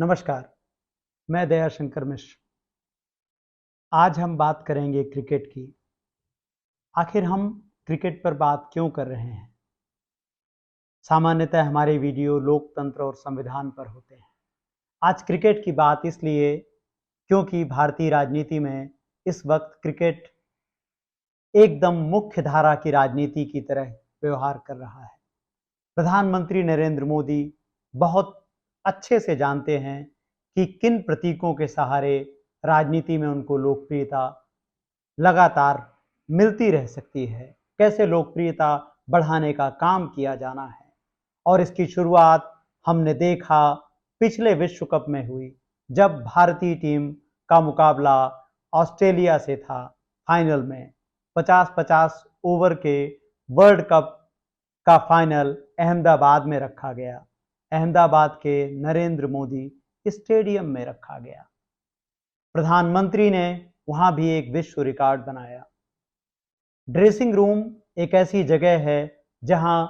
नमस्कार, मैं दयाशंकर मिश्र। आज हम बात करेंगे क्रिकेट की। आखिर हम क्रिकेट पर बात क्यों कर रहे हैं? सामान्यतः हमारे वीडियो लोकतंत्र और संविधान पर होते हैं। आज क्रिकेट की बात इसलिए क्योंकि भारतीय राजनीति में इस वक्त क्रिकेट एकदम मुख्य धारा की राजनीति की तरह व्यवहार कर रहा है। प्रधानमंत्री नरेंद्र मोदी बहुत अच्छे से जानते हैं कि किन प्रतीकों के सहारे राजनीति में उनको लोकप्रियता लगातार मिलती रह सकती है, कैसे लोकप्रियता बढ़ाने का काम किया जाना है। और इसकी शुरुआत हमने देखा पिछले विश्व कप में हुई, जब भारतीय टीम का मुकाबला ऑस्ट्रेलिया से था। फाइनल में 50-50 ओवर के वर्ल्ड कप का फाइनल अहमदाबाद में रखा गया। अहमदाबाद के नरेंद्र मोदी स्टेडियम में रखा गया। प्रधानमंत्री ने वहां भी एक विश्व रिकॉर्ड बनाया। ड्रेसिंग रूम एक ऐसी जगह है जहां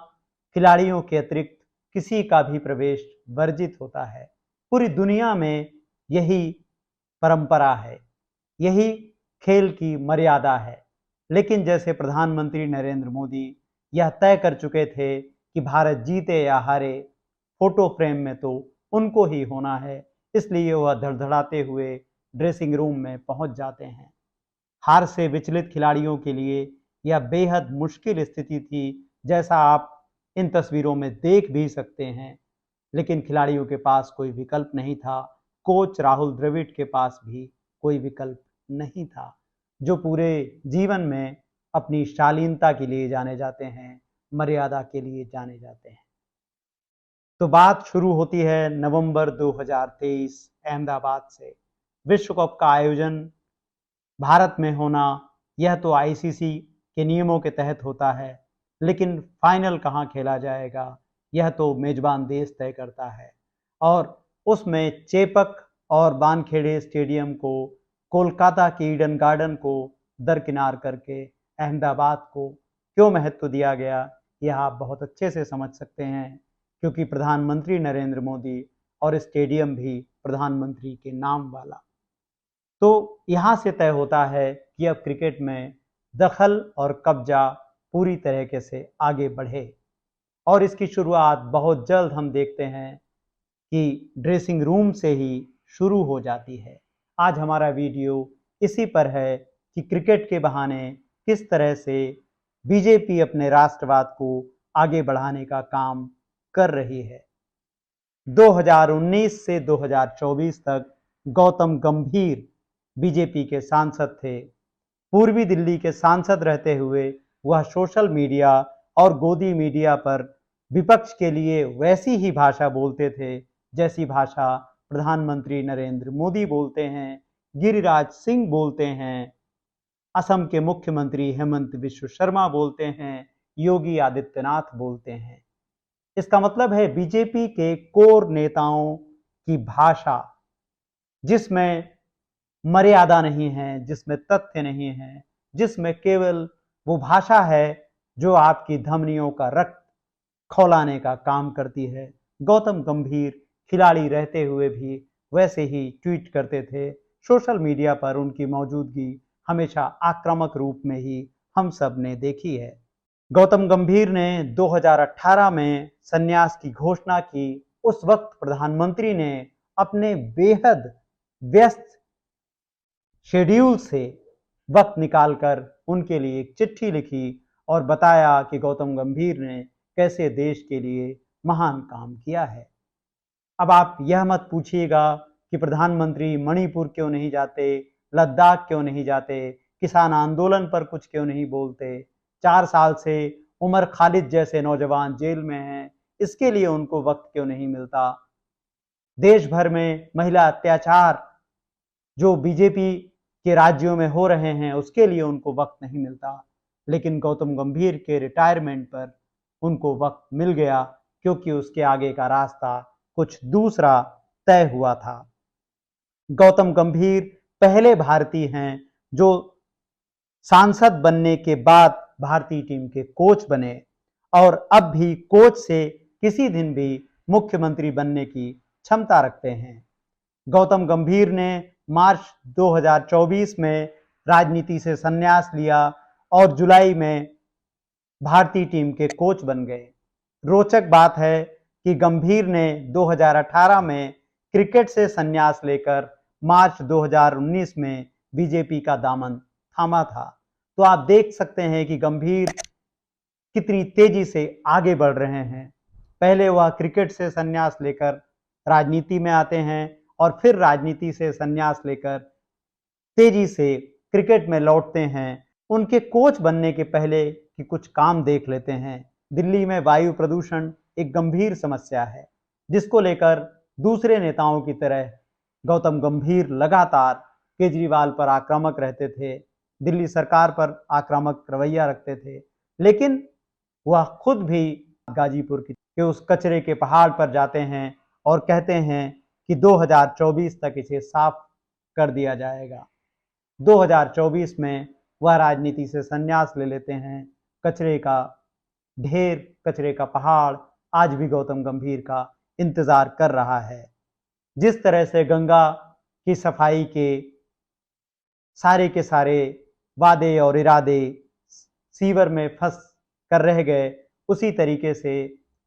खिलाड़ियों के अतिरिक्त किसी का भी प्रवेश वर्जित होता है। पूरी दुनिया में यही परंपरा है, यही खेल की मर्यादा है। लेकिन जैसे प्रधानमंत्री नरेंद्र मोदी यह तय कर चुके थे कि भारत जीते या हारे, फोटो फ्रेम में तो उनको ही होना है, इसलिए वह धड़धड़ाते हुए ड्रेसिंग रूम में पहुंच जाते हैं। हार से विचलित खिलाड़ियों के लिए यह बेहद मुश्किल स्थिति थी, जैसा आप इन तस्वीरों में देख भी सकते हैं। लेकिन खिलाड़ियों के पास कोई विकल्प नहीं था। कोच राहुल द्रविड़ के पास भी कोई विकल्प नहीं था, जो पूरे जीवन में अपनी शालीनता के लिए जाने जाते हैं, मर्यादा के लिए जाने जाते हैं। तो बात शुरू होती है नवंबर 2023 अहमदाबाद से। विश्व कप का आयोजन भारत में होना, यह तो आईसीसी के नियमों के तहत होता है, लेकिन फाइनल कहां खेला जाएगा यह तो मेजबान देश तय करता है। और उसमें चेपक और वानखेड़े स्टेडियम को, कोलकाता के ईडन गार्डन को दरकिनार करके अहमदाबाद को क्यों महत्व दिया गया, यह आप बहुत अच्छे से समझ सकते हैं, क्योंकि प्रधानमंत्री नरेंद्र मोदी और स्टेडियम भी प्रधानमंत्री के नाम वाला। तो यहाँ से तय होता है कि अब क्रिकेट में दखल और कब्जा पूरी तरीके से आगे बढ़े। और इसकी शुरुआत बहुत जल्द हम देखते हैं कि ड्रेसिंग रूम से ही शुरू हो जाती है। आज हमारा वीडियो इसी पर है कि क्रिकेट के बहाने किस तरह से बीजेपी अपने राष्ट्रवाद को आगे बढ़ाने का काम कर रही है। 2019 से 2024 तक गौतम गंभीर बीजेपी के सांसद थे। पूर्वी दिल्ली के सांसद रहते हुए वह सोशल मीडिया और गोदी मीडिया पर विपक्ष के लिए वैसी ही भाषा बोलते थे जैसी भाषा प्रधानमंत्री नरेंद्र मोदी बोलते हैं, गिरिराज सिंह बोलते हैं, असम के मुख्यमंत्री हेमंत बिश्व शर्मा बोलते हैं, योगी आदित्यनाथ बोलते हैं। इसका मतलब है बीजेपी के कोर नेताओं की भाषा, जिसमें मर्यादा नहीं है, जिसमें तथ्य नहीं है, जिसमें केवल वो भाषा है जो आपकी धमनियों का रक्त खौलाने का काम करती है। गौतम गंभीर खिलाड़ी रहते हुए भी वैसे ही ट्वीट करते थे। सोशल मीडिया पर उनकी मौजूदगी हमेशा आक्रामक रूप में ही हम सब ने देखी है। गौतम गंभीर ने 2018 में संन्यास की घोषणा की। उस वक्त प्रधानमंत्री ने अपने बेहद व्यस्त शेड्यूल से वक्त निकालकर उनके लिए एक चिट्ठी लिखी और बताया कि गौतम गंभीर ने कैसे देश के लिए महान काम किया है। अब आप यह मत पूछिएगा कि प्रधानमंत्री मणिपुर क्यों नहीं जाते, लद्दाख क्यों नहीं जाते, किसान आंदोलन पर कुछ क्यों नहीं बोलते। 4 साल से उमर खालिद जैसे नौजवान जेल में हैं, इसके लिए उनको वक्त क्यों नहीं मिलता। देश भर में महिला अत्याचार जो बीजेपी के राज्यों में हो रहे हैं, उसके लिए उनको वक्त नहीं मिलता। लेकिन गौतम गंभीर के रिटायरमेंट पर उनको वक्त मिल गया, क्योंकि उसके आगे का रास्ता कुछ दूसरा तय हुआ था। गौतम गंभीर पहले भारतीय हैं जो सांसद बनने के बाद भारतीय टीम के कोच बने, और अब भी कोच से किसी दिन भी मुख्यमंत्री बनने की क्षमता रखते हैं। गौतम गंभीर ने मार्च 2024 में राजनीति से संन्यास लिया और जुलाई में भारतीय टीम के कोच बन गए। रोचक बात है कि गंभीर ने 2018 में क्रिकेट से संन्यास लेकर मार्च 2019 में बीजेपी का दामन थामा था। तो आप देख सकते हैं कि गंभीर कितनी तेजी से आगे बढ़ रहे हैं। पहले वह क्रिकेट से संन्यास लेकर राजनीति में आते हैं और फिर राजनीति से संन्यास लेकर तेजी से क्रिकेट में लौटते हैं। उनके कोच बनने के पहले कि कुछ काम देख लेते हैं। दिल्ली में वायु प्रदूषण एक गंभीर समस्या है, जिसको लेकर दूसरे नेताओं की तरह गौतम गंभीर लगातार केजरीवाल पर आक्रामक रहते थे, दिल्ली सरकार पर आक्रामक रवैया रखते थे, लेकिन वह खुद भी गाजीपुर के उस कचरे के पहाड़ पर जाते हैं और कहते हैं कि 2024 तक इसे साफ कर दिया जाएगा। 2024 में वह राजनीति से संन्यास ले लेते हैं। कचरे का ढेर, कचरे का पहाड़ आज भी गौतम गंभीर का इंतजार कर रहा है। जिस तरह से गंगा की सफाई के सारे वादे और इरादे सीवर में फंस कर रह गए, उसी तरीके से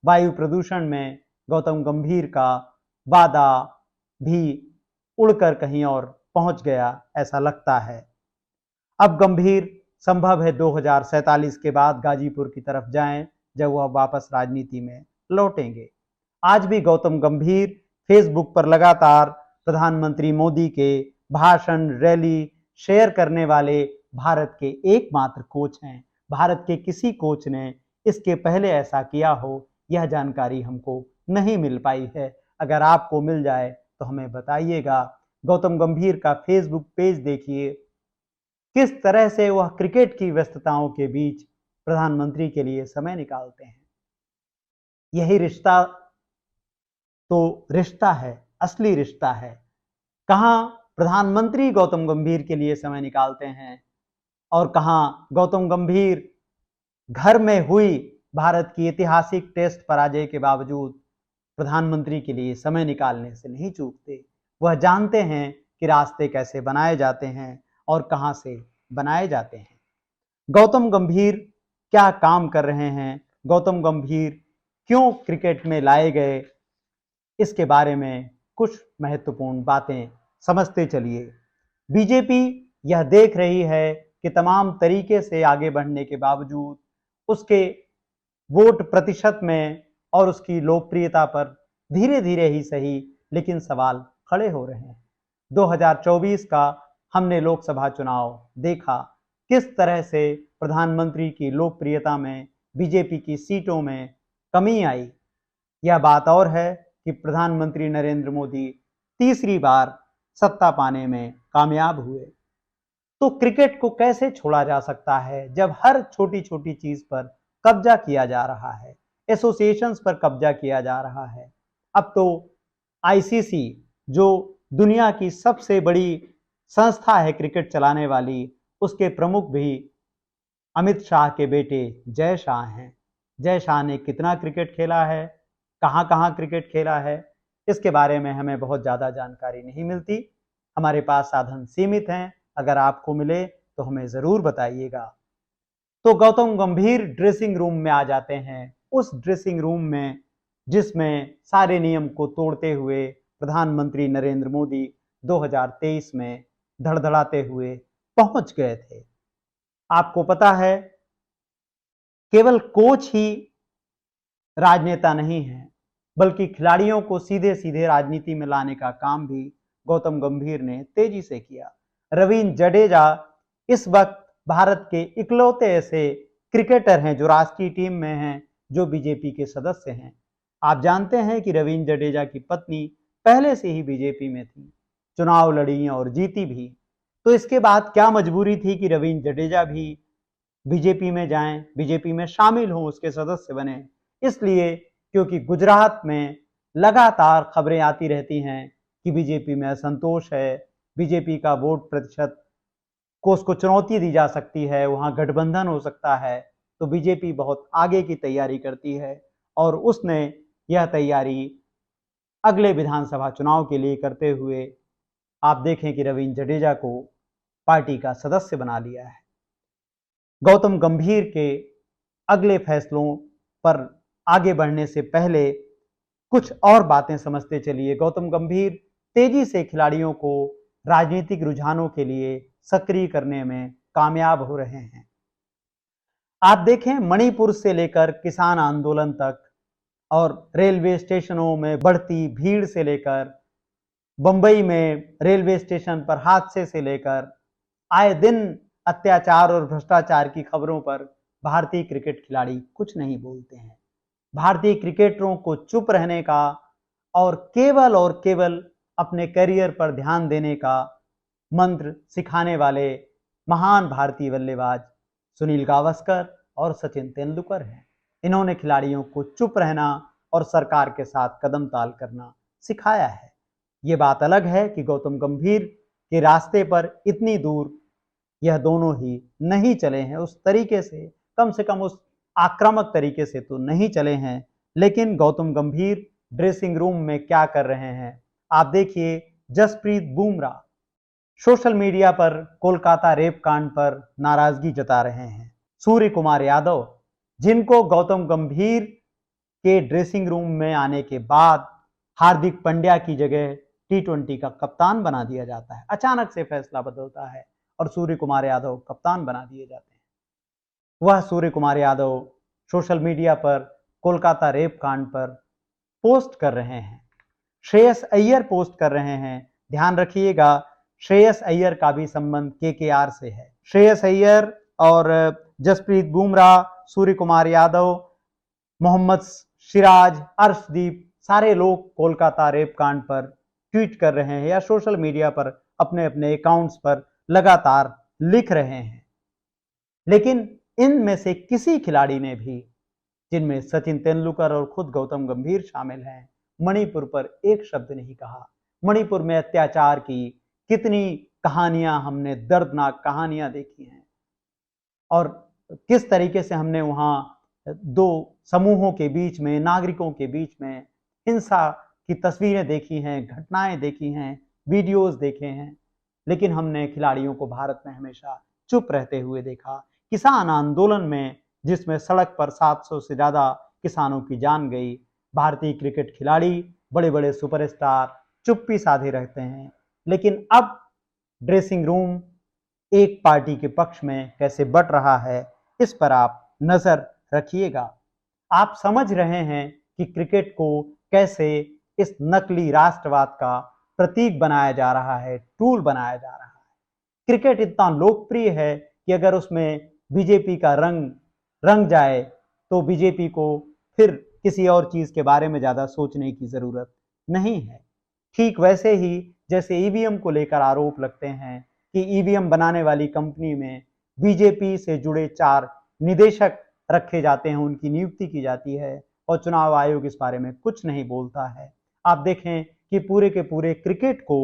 वायु प्रदूषण में गौतम गंभीर का वादा भी उड़कर कहीं और पहुंच गया, ऐसा लगता है। अब गंभीर संभव है 2047 के बाद गाजीपुर की तरफ जाएं, जब वह वापस राजनीति में लौटेंगे। आज भी गौतम गंभीर फेसबुक पर लगातार प्रधानमंत्री मोदी के भाषण, रैली शेयर करने वाले भारत के एकमात्र कोच हैं। भारत के किसी कोच ने इसके पहले ऐसा किया हो, यह जानकारी हमको नहीं मिल पाई है। अगर आपको मिल जाए तो हमें बताइएगा। गौतम गंभीर का फेसबुक पेज देखिए, किस तरह से वह क्रिकेट की व्यस्तताओं के बीच प्रधानमंत्री के लिए समय निकालते हैं। यही रिश्ता तो रिश्ता है, असली रिश्ता है। कहां प्रधानमंत्री गौतम गंभीर के लिए समय निकालते हैं और कहां गौतम गंभीर घर में हुई भारत की ऐतिहासिक टेस्ट पराजय के बावजूद प्रधानमंत्री के लिए समय निकालने से नहीं चूकते। वह जानते हैं कि रास्ते कैसे बनाए जाते हैं और कहां से बनाए जाते हैं। गौतम गंभीर क्या काम कर रहे हैं, गौतम गंभीर क्यों क्रिकेट में लाए गए, इसके बारे में कुछ महत्वपूर्ण बातें समझते चलिए। बीजेपी यह देख रही है कि तमाम तरीके से आगे बढ़ने के बावजूद उसके वोट प्रतिशत में और उसकी लोकप्रियता पर धीरे धीरे ही सही लेकिन सवाल खड़े हो रहे हैं। 2024 का हमने लोकसभा चुनाव देखा, किस तरह से प्रधानमंत्री की लोकप्रियता में, बीजेपी की सीटों में कमी आई। यह बात और है कि प्रधानमंत्री नरेंद्र मोदी तीसरी बार सत्ता पाने में कामयाब हुए। तो क्रिकेट को कैसे छोड़ा जा सकता है जब हर छोटी छोटी चीज पर कब्जा किया जा रहा है, एसोसिएशंस पर कब्जा किया जा रहा है। अब तो आईसीसी, जो दुनिया की सबसे बड़ी संस्था है क्रिकेट चलाने वाली, उसके प्रमुख भी अमित शाह के बेटे जय शाह हैं। जय शाह ने कितना क्रिकेट खेला है, कहां कहां क्रिकेट खेला है, इसके बारे में हमें बहुत ज़्यादा जानकारी नहीं मिलती। हमारे पास साधन सीमित हैं, अगर आपको मिले तो हमें ज़रूर बताइएगा। तो गौतम गंभीर ड्रेसिंग रूम में आ जाते हैं, उस ड्रेसिंग रूम में जिसमें सारे नियम को तोड़ते हुए प्रधानमंत्री नरेंद्र मोदी 2023 में धड़धड़ाते हुए पहुंच गए थे। आपको पता है, केवल कोच ही राजनेता नहीं है, बल्कि खिलाड़ियों को सीधे सीधे राजनीति में लाने का काम भी गौतम गंभीर ने तेजी से किया। रवींद्र जडेजा इस वक्त भारत के इकलौते ऐसे क्रिकेटर हैं जो राष्ट्रीय टीम में हैं, जो बीजेपी के सदस्य हैं। आप जानते हैं कि रवींद्र जडेजा की पत्नी पहले से ही बीजेपी में थी, चुनाव लड़ी और जीती भी। तो इसके बाद क्या मजबूरी थी कि रवींद्र जडेजा भी बीजेपी में जाएं, बीजेपी में शामिल हों, उसके सदस्य बने। इसलिए क्योंकि गुजरात में लगातार खबरें आती रहती हैं कि बीजेपी में असंतोष है, बीजेपी का वोट प्रतिशत को उसको चुनौती दी जा सकती है, वहां गठबंधन हो सकता है। तो बीजेपी बहुत आगे की तैयारी करती है और उसने यह तैयारी अगले विधानसभा चुनाव के लिए करते हुए आप देखें कि रवींद्र जडेजा को पार्टी का सदस्य बना लिया है। गौतम गंभीर के अगले फैसलों पर आगे बढ़ने से पहले कुछ और बातें समझते चलिए। गौतम गंभीर तेजी से खिलाड़ियों को राजनीतिक रुझानों के लिए सक्रिय करने में कामयाब हो रहे हैं। आप देखें, मणिपुर से लेकर किसान आंदोलन तक और रेलवे स्टेशनों में बढ़ती भीड़ से लेकर बंबई में रेलवे स्टेशन पर हादसे से लेकर आए दिन अत्याचार और भ्रष्टाचार की खबरों पर भारतीय क्रिकेट खिलाड़ी कुछ नहीं बोलते हैं। भारतीय क्रिकेटरों को चुप रहने का और केवल अपने करियर पर ध्यान देने का मंत्र सिखाने वाले महान भारतीय बल्लेबाज सुनील गावस्कर और सचिन तेंदुलकर हैं। इन्होंने खिलाड़ियों को चुप रहना और सरकार के साथ कदम ताल करना सिखाया है। ये बात अलग है कि गौतम गंभीर के रास्ते पर इतनी दूर यह दोनों ही नहीं चले हैं, उस तरीके से, कम से कम उस आक्रामक तरीके से तो नहीं चले हैं। लेकिन गौतम गंभीर ड्रेसिंग रूम में क्या कर रहे हैं आप देखिए। जसप्रीत बुमराह सोशल मीडिया पर कोलकाता रेप कांड पर नाराजगी जता रहे हैं। सूर्य कुमार यादव, जिनको गौतम गंभीर के ड्रेसिंग रूम में आने के बाद हार्दिक पांड्या की जगह T20 का कप्तान बना दिया जाता है, अचानक से फैसला बदलता है और सूर्य कुमार यादव कप्तान बना दिए जाते हैं। वह सूर्य कुमार यादव सोशल मीडिया पर कोलकाता रेप कांड पर पोस्ट कर रहे हैं। श्रेयस अय्यर पोस्ट कर रहे हैं। ध्यान रखिएगा, श्रेयस अय्यर का भी संबंध KKR से है। श्रेयस अय्यर और जसप्रीत बुमराह, सूर्य कुमार यादव, मोहम्मद सिराज, अर्शदीप, सारे लोग कोलकाता रेप कांड पर ट्वीट कर रहे हैं या सोशल मीडिया पर अपने अपने अकाउंट्स पर लगातार लिख रहे हैं। लेकिन इनमें से किसी खिलाड़ी ने भी, जिनमें सचिन तेंदुलकर और खुद गौतम गंभीर शामिल हैं, मणिपुर पर एक शब्द नहीं कहा। मणिपुर में अत्याचार की कितनी कहानियां हमने, दर्दनाक कहानियां देखी हैं और किस तरीके से हमने वहां दो समूहों के बीच में, नागरिकों के बीच में हिंसा की तस्वीरें देखी हैं, घटनाएं देखी हैं, वीडियोस देखे हैं। लेकिन हमने खिलाड़ियों को भारत में हमेशा चुप रहते हुए देखा। किसान आंदोलन में, जिसमें सड़क पर 700 से ज्यादा किसानों की जान गई, भारतीय क्रिकेट खिलाड़ी, बड़े बड़े सुपरस्टार चुप्पी साधे रहते हैं। लेकिन अब ड्रेसिंग रूम एक पार्टी के पक्ष में कैसे बट रहा है, इस पर आप नजर रखिएगा। आप समझ रहे हैं कि क्रिकेट को कैसे इस नकली राष्ट्रवाद का प्रतीक बनाया जा रहा है, टूल बनाया जा रहा है। क्रिकेट इतना लोकप्रिय है कि अगर उसमें बीजेपी का रंग जाए तो बीजेपी को फिर किसी और चीज के बारे में ज्यादा सोचने की जरूरत नहीं है। ठीक वैसे ही जैसे ईवीएम को लेकर आरोप लगते हैं कि ईवीएम बनाने वाली कंपनी में बीजेपी से जुड़े 4 निदेशक रखे जाते हैं, उनकी नियुक्ति की जाती है और चुनाव आयोग इस बारे में कुछ नहीं बोलता है। आप देखें कि पूरे के पूरे क्रिकेट को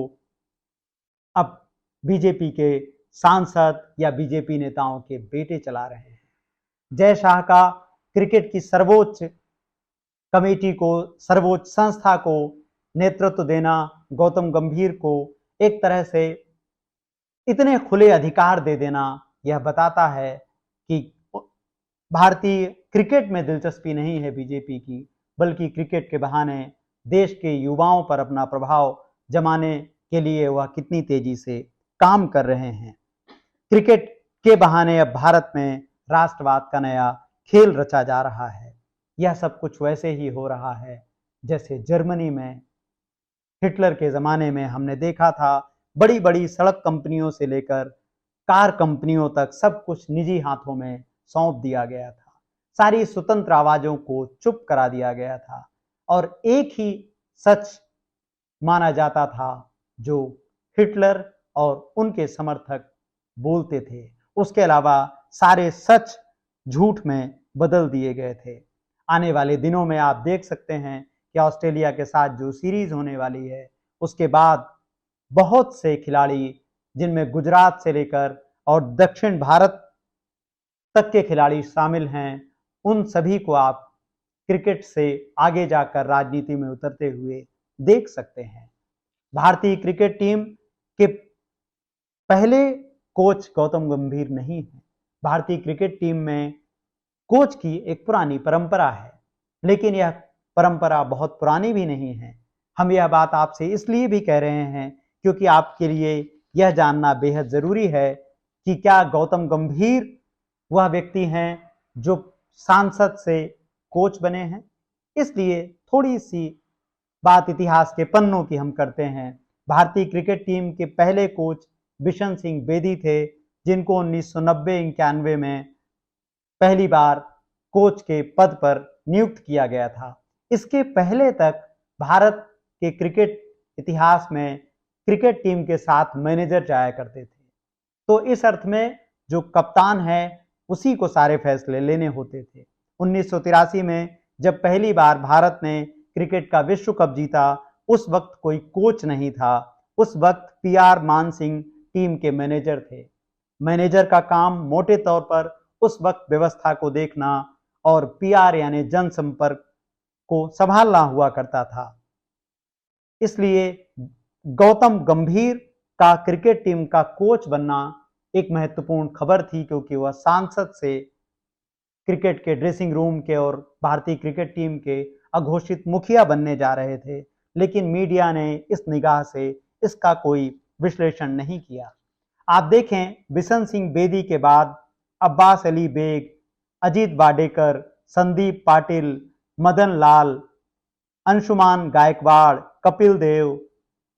अब बीजेपी के सांसद या बीजेपी नेताओं के बेटे चला रहे हैं। जय शाह का क्रिकेट की सर्वोच्च कमेटी को, सर्वोच्च संस्था को नेतृत्व देना, गौतम गंभीर को एक तरह से इतने खुले अधिकार दे देना, यह बताता है कि भारतीय क्रिकेट में दिलचस्पी नहीं है बीजेपी की, बल्कि क्रिकेट के बहाने देश के युवाओं पर अपना प्रभाव जमाने के लिए वह कितनी तेजी से काम कर रहे हैं। क्रिकेट के बहाने अब भारत में राष्ट्रवाद का नया खेल रचा जा रहा है। यह सब कुछ वैसे ही हो रहा है जैसे जर्मनी में हिटलर के जमाने में हमने देखा था। बड़ी बड़ी सड़क कंपनियों से लेकर कार कंपनियों तक सब कुछ निजी हाथों में सौंप दिया गया था। सारी स्वतंत्र आवाजों को चुप करा दिया गया था और एक ही सच माना जाता था जो हिटलर और उनके समर्थक बोलते थे। उसके अलावा सारे सच झूठ में बदल दिए गए थे। आने वाले दिनों में आप देख सकते हैं कि ऑस्ट्रेलिया के साथ जो सीरीज होने वाली है, उसके बाद बहुत से खिलाड़ी, जिनमें गुजरात से लेकर और दक्षिण भारत तक के खिलाड़ी शामिल हैं, उन सभी को आप क्रिकेट से आगे जाकर राजनीति में उतरते हुए देख सकते हैं। भारतीय क्रिकेट टीम के पहले कोच गौतम गंभीर नहीं है। भारतीय क्रिकेट टीम में कोच की एक पुरानी परंपरा है, लेकिन यह परंपरा बहुत पुरानी भी नहीं है। हम यह बात आपसे इसलिए भी कह रहे हैं क्योंकि आपके लिए यह जानना बेहद जरूरी है कि क्या गौतम गंभीर वह व्यक्ति हैं जो सांसद से कोच बने हैं। इसलिए थोड़ी सी बात इतिहास के पन्नों की हम करते हैं। भारतीय क्रिकेट टीम के पहले कोच बिशन सिंह बेदी थे, जिनको 1990-91 में पहली बार कोच के पद पर नियुक्त किया गया था। इसके पहले तक भारत के क्रिकेट इतिहास में क्रिकेट टीम के साथ मैनेजर जाया करते थे। तो इस अर्थ में जो कप्तान है उसी को सारे फैसले लेने होते थे। 1983 में जब पहली बार भारत ने क्रिकेट का विश्व कप जीता, उस वक्त कोई कोच नहीं था। उस वक्त पीआर मान सिंह टीम के मैनेजर थे। मैनेजर का काम मोटे तौर पर उस वक्त व्यवस्था को देखना और पीआर यानी जनसंपर्क को संभालना हुआ करता था। इसलिए गौतम गंभीर का क्रिकेट टीम का कोच बनना एक महत्वपूर्ण खबर थी, क्योंकि वह सांसद से क्रिकेट के ड्रेसिंग रूम के और भारतीय क्रिकेट टीम के अघोषित मुखिया बनने जा रहे थे। लेकिन मीडिया ने इस निगाह से इसका कोई विश्लेषण नहीं किया। आप देखें, बिशन सिंह बेदी के बाद Abbas Ali Baig, Ajit Wadekar, Sandeep Patil, Madan Lal, Anshuman Gaekwad, Kapil Dev,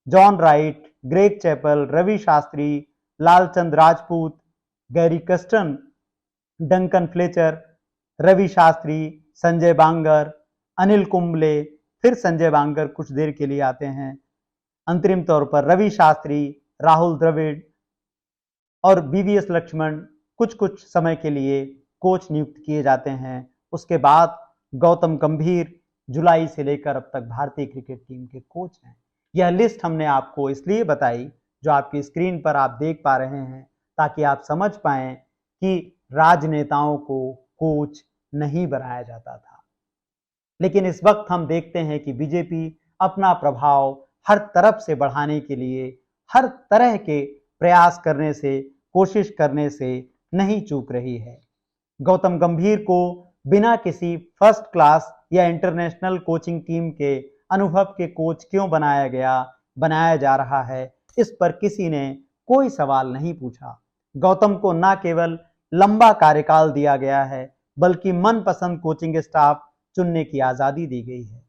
John Wright, Greg Chappell, Ravi Shastri, Lalchand Rajput, Gary Kirsten, Duncan Fletcher, Ravi Shastri, Sanjay Bangar, Anil Kumble, फिर संजय बांगर कुछ देर के लिए आते हैं। अंतरिम तौर पर रवि शास्त्री, राहुल द्रविड़ और बीवीएस लक्ष्मण कुछ कुछ समय के लिए कोच नियुक्त किए जाते हैं। उसके बाद गौतम गंभीर जुलाई से लेकर अब तक भारतीय क्रिकेट टीम के कोच हैं। यह लिस्ट हमने आपको इसलिए बताई, जो आपकी स्क्रीन पर आप देख पा रहे हैं, ताकि आप समझ पाएं कि राजनेताओं को कोच नहीं बनाया जाता था। लेकिन इस वक्त हम देखते हैं कि बीजेपी अपना प्रभाव हर तरफ से बढ़ाने के लिए हर तरह के प्रयास करने से, कोशिश करने से नहीं चूक रही है। गौतम गंभीर को बिना किसी फर्स्ट क्लास या इंटरनेशनल कोचिंग टीम के अनुभव के कोच क्यों बनाया जा रहा है, इस पर किसी ने कोई सवाल नहीं पूछा। गौतम को न केवल लंबा कार्यकाल दिया गया है, बल्कि मनपसंद कोचिंग स्टाफ चुनने की आजादी दी गई है।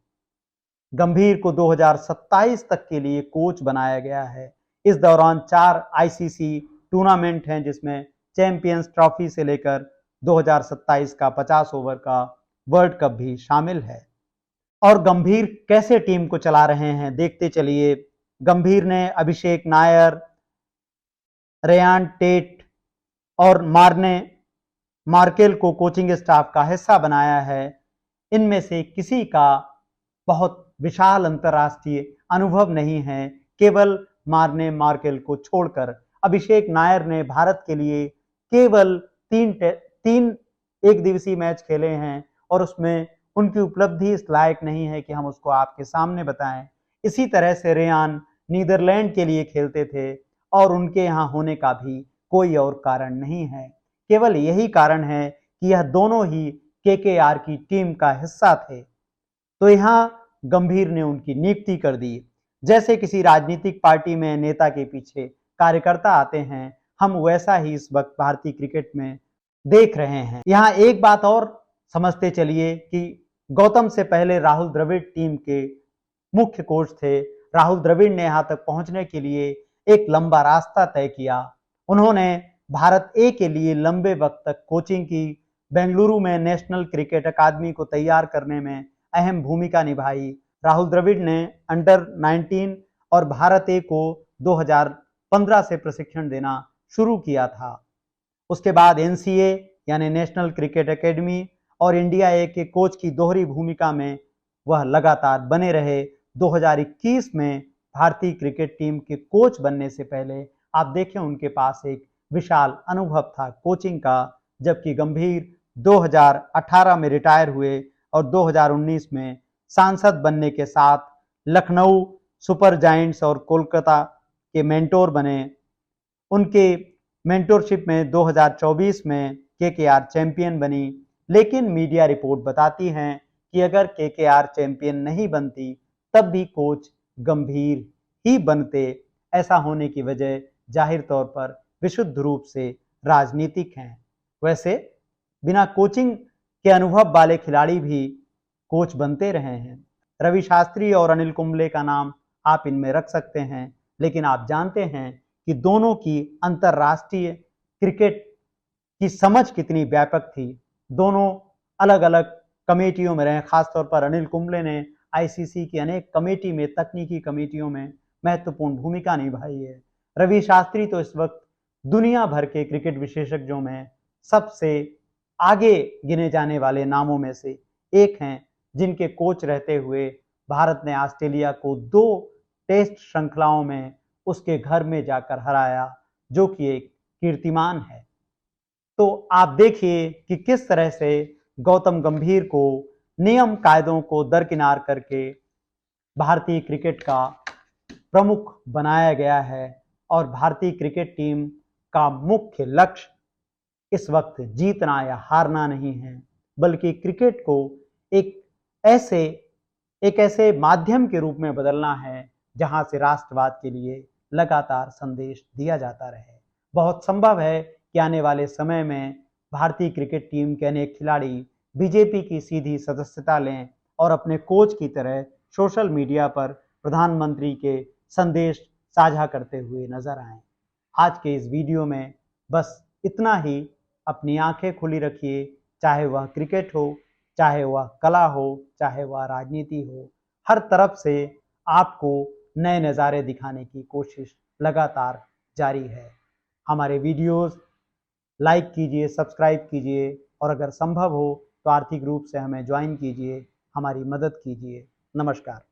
गंभीर को 2027 तक के लिए कोच बनाया गया है। इस दौरान 4 आईसीसी टूर्नामेंट हैं, जिसमें चैंपियंस ट्रॉफी से लेकर 2027 का 50 ओवर का वर्ल्ड कप भी शामिल है। और गंभीर कैसे टीम को चला रहे हैं, देखते चलिए। गंभीर ने अभिषेक नायर, रेयान टेट और मार्केल को कोचिंग स्टाफ का हिस्सा बनाया है। इनमें से किसी का बहुत विशाल अंतर्राष्ट्रीय अनुभव नहीं है, केवल मार्केल को छोड़कर। अभिषेक नायर ने भारत के लिए केवल तीन एक दिवसीय मैच खेले हैं और उसमें उनकी उपलब्धि इस लायक नहीं है कि हम उसको आपके सामने बताएं। इसी तरह से रेयान नीदरलैंड के लिए खेलते थे और उनके यहाँ होने का भी कोई और कारण नहीं है। केवल यही कारण है कि यह दोनों ही केकेआर की टीम का हिस्सा थे। तो यहाँ गंभीर ने उनकी नियुक्ति कर दी। जैसे किसी राजनीतिक पार्टी में नेता के पीछे कार्यकर्ता आते हैं, हम वैसा ही इस वक्त भारतीय क्रिकेट में देख रहे हैं। यहाँ एक बात और समझते चलिए कि गौतम से पहले राहुल द्रविड़ टीम के मुख्य कोच थे। राहुल द्रविड़ ने यहाँ तक पहुंचने के लिए एक लंबा रास्ता तय किया। उन्होंने भारत ए के लिए लंबे वक्त तक कोचिंग की, बेंगलुरु में नेशनल क्रिकेट अकादमी को तैयार करने में अहम भूमिका निभाई। राहुल द्रविड़ ने अंडर 19 और भारत ए को 2015 से प्रशिक्षण देना शुरू किया था। उसके बाद एनसीए यानी नेशनल क्रिकेट एकेडमी और इंडिया ए के कोच की दोहरी भूमिका में वह लगातार बने रहे। 2021 में भारतीय क्रिकेट टीम के कोच बनने से पहले आप देखें उनके पास एक विशाल अनुभव था कोचिंग का, जबकि गंभीर 2018 में रिटायर हुए और 2019 में सांसद बनने के साथ लखनऊ सुपर जायंट्स और कोलकाता के मेंटोर बने। उनके मेंटोरशिप में 2024 में केकेआर चैंपियन बनी। लेकिन मीडिया रिपोर्ट बताती हैं कि अगर केकेआर चैंपियन नहीं बनती तब भी कोच गंभीर ही बनते। ऐसा होने की वजह जाहिर तौर पर विशुद्ध रूप से राजनीतिक हैं। वैसे बिना कोचिंग के अनुभव वाले खिलाड़ी भी कोच बनते रहे हैं। रवि शास्त्री और अनिल कुंबले का नाम आप इनमें रख सकते हैं, लेकिन आप जानते हैं कि दोनों की अंतरराष्ट्रीय क्रिकेट की समझ कितनी व्यापक थी। दोनों अलग अलग कमेटियों में रहे। खासतौर पर अनिल कुंबले ने आईसीसी की अनेक कमेटी में, तकनीकी कमेटियों में महत्वपूर्ण भूमिका निभाई है। रवि शास्त्री तो इस वक्त दुनिया भर के क्रिकेट विशेषज्ञों में सबसे आगे गिने जाने वाले नामों में से एक हैं, जिनके कोच रहते हुए भारत ने ऑस्ट्रेलिया को 2 टेस्ट श्रृंखलाओं में उसके घर में जाकर हराया, जो कि एक कीर्तिमान है। तो आप देखिए कि किस तरह से गौतम गंभीर को नियम कायदों को दरकिनार करके भारतीय क्रिकेट का प्रमुख बनाया गया है और भारतीय क्रिकेट टीम का मुख्य लक्ष्य इस वक्त जीतना या हारना नहीं है, बल्कि क्रिकेट को एक ऐसे माध्यम के रूप में बदलना है जहां से राष्ट्रवाद के लिए लगातार संदेश दिया जाता रहे। बहुत संभव है कि आने वाले समय में भारतीय क्रिकेट टीम के अनेक खिलाड़ी बीजेपी की सीधी सदस्यता लें और अपने कोच की तरह सोशल मीडिया पर प्रधानमंत्री के संदेश साझा करते हुए नजर आएं। आज के इस वीडियो में बस इतना ही। अपनी आंखें खुली रखिए, चाहे वह क्रिकेट हो, चाहे वह कला हो, चाहे वह राजनीति हो। हर तरफ से आपको नए नज़ारे दिखाने की कोशिश लगातार जारी है। हमारे वीडियोस लाइक कीजिए, सब्सक्राइब कीजिए और अगर संभव हो तो आर्थिक रूप से हमें ज्वाइन कीजिए, हमारी मदद कीजिए। नमस्कार।